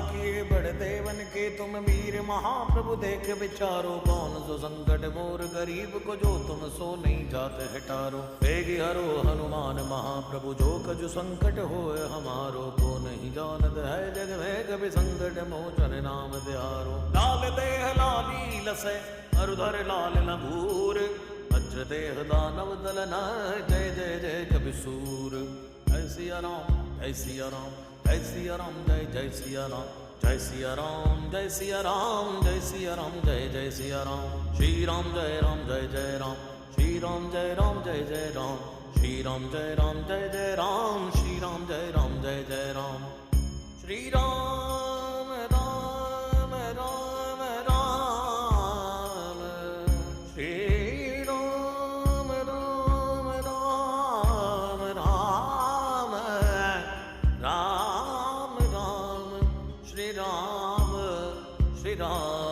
किए बड़े देवन के तुम वीर महाप्रभु देख विचारो, कौन सो संकट मोर गरीब को जो तुम सो नहीं जाते हटारो। बेगी हरो हनुमान महाप्रभु जो कजु संकट होए हमारो, को नहीं जानत है जग में कभी संकट मोचन नाम द्यारो। लाल देह लाली लसै अरुधर लाल लंगूर, वज्र देह दानव दलन जय जय जय कवि सूर। जय सिया राम जय सिया राम जय सिया राम जय जय सिया राम जय सिया राम जय सिया राम जय सिया राम जय जय सिया राम। श्री राम जय जय राम, श्री राम जय जय राम, श्री राम जय जय राम, श्री राम जय जय राम। श्री राम राम राम राम, श्री राम राम राम राम, राम राम श्री राम श्री राम।